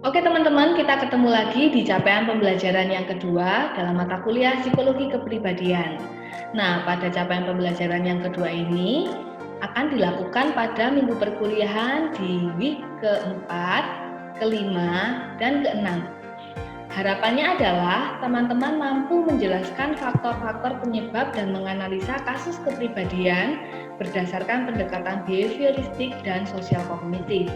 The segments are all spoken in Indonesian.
Oke teman-teman, kita ketemu lagi di capaian pembelajaran yang kedua dalam mata kuliah Psikologi Kepribadian. Nah, pada capaian pembelajaran yang kedua ini akan dilakukan pada minggu perkuliahan di week keempat, kelima, dan keenam. Harapannya adalah teman-teman mampu menjelaskan faktor-faktor penyebab dan menganalisa kasus kepribadian berdasarkan pendekatan behavioristik dan sosial kognitif.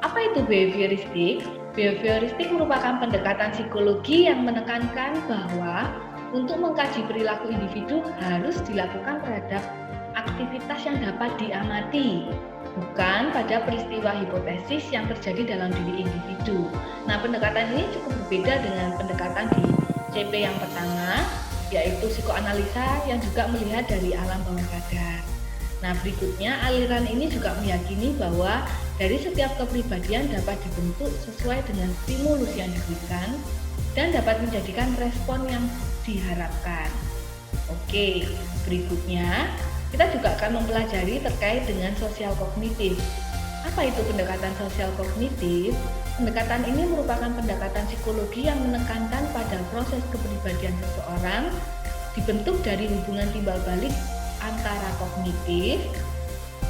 Apa itu behavioristik? Behavioristik merupakan pendekatan psikologi yang menekankan bahwa untuk mengkaji perilaku individu harus dilakukan terhadap aktivitas yang dapat diamati, bukan pada peristiwa hipotesis yang terjadi dalam diri individu. Nah, pendekatan ini cukup berbeda dengan pendekatan di CP yang pertama, yaitu psikoanalisa yang juga melihat dari alam bawah sadar. Nah, berikutnya aliran ini juga meyakini bahwa dari setiap kepribadian dapat dibentuk sesuai dengan stimulus yang diberikan dan dapat menjadikan respon yang diharapkan. Oke, berikutnya kita juga akan mempelajari terkait dengan sosial kognitif. Apa itu pendekatan sosial kognitif? Pendekatan ini merupakan pendekatan psikologi yang menekankan pada proses kepribadian seseorang dibentuk dari hubungan timbal balik antara kognitif,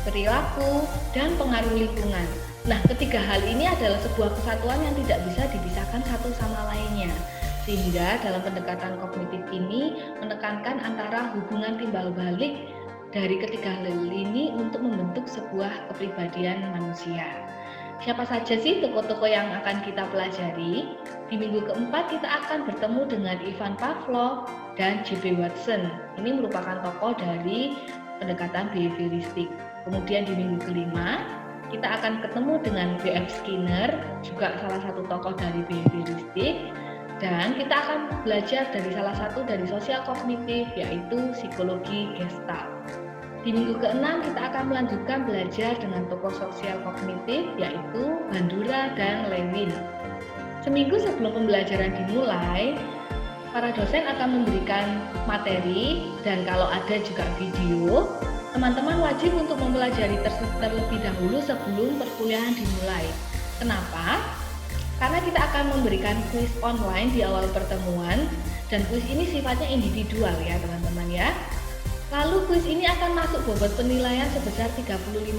perilaku, dan pengaruh lingkungan. Nah, ketiga hal ini adalah sebuah kesatuan yang tidak bisa dipisahkan satu sama lainnya. Sehingga dalam pendekatan kognitif ini menekankan antara hubungan timbal balik dari ketiga hal ini untuk membentuk sebuah kepribadian manusia. Siapa saja sih tokoh-tokoh yang akan kita pelajari? Di minggu keempat kita akan bertemu dengan Ivan Pavlov dan J.B. Watson. Ini merupakan tokoh dari pendekatan behavioristik. Kemudian di minggu kelima kita akan ketemu dengan B.F. Skinner, juga salah satu tokoh dari behavioristik. Dan kita akan belajar dari salah satu dari sosial kognitif, yaitu psikologi Gestalt. Di minggu ke-6 kita akan melanjutkan belajar dengan tokoh sosial kognitif, yaitu Bandura dan Lewin. Seminggu sebelum pembelajaran dimulai, para dosen akan memberikan materi dan kalau ada juga video. Teman-teman wajib untuk mempelajari terlebih dahulu sebelum perkuliahan dimulai. Kenapa? Karena kita akan memberikan kuis online di awal pertemuan dan kuis ini sifatnya individual ya teman-teman ya. Lalu kuis ini akan masuk bobot penilaian sebesar 35%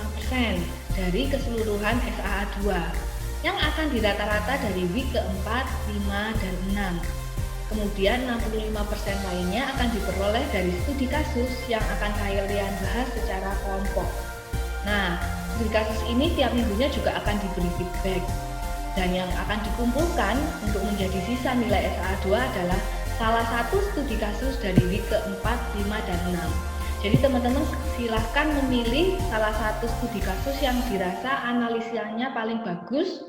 dari keseluruhan SAA 2 yang akan dirata-rata dari week keempat, 5, dan 6. Kemudian 65% lainnya akan diperoleh dari studi kasus yang akan kalian bahas secara kelompok. Nah, studi kasus ini tiap minggunya juga akan diberi feedback. Dan yang akan dikumpulkan untuk menjadi sisa nilai SAA 2 adalah salah satu studi kasus dari week keempat, 5, dan 6. Jadi teman-teman silahkan memilih salah satu studi kasus yang dirasa analisanya paling bagus,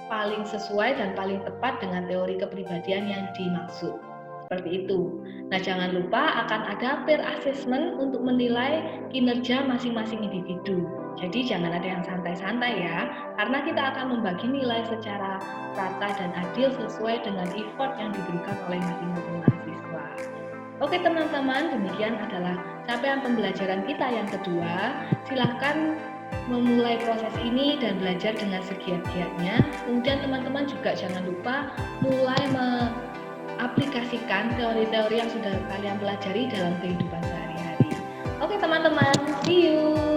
paling sesuai, dan paling tepat dengan teori kepribadian yang dimaksud. Seperti itu. Nah, jangan lupa akan ada peer assessment untuk menilai kinerja masing-masing individu. Jadi jangan ada yang santai-santai ya, karena kita akan membagi nilai secara rata dan adil sesuai dengan effort yang diberikan oleh masing-masing mahasiswa. Oke teman-teman, demikian adalah capaian pembelajaran kita yang kedua. Silahkan memulai proses ini dan belajar dengan segiat-giatnya. Kemudian teman-teman juga jangan lupa mulai aplikasikan teori-teori yang sudah kalian pelajari dalam kehidupan sehari-hari. Oke teman-teman, see you!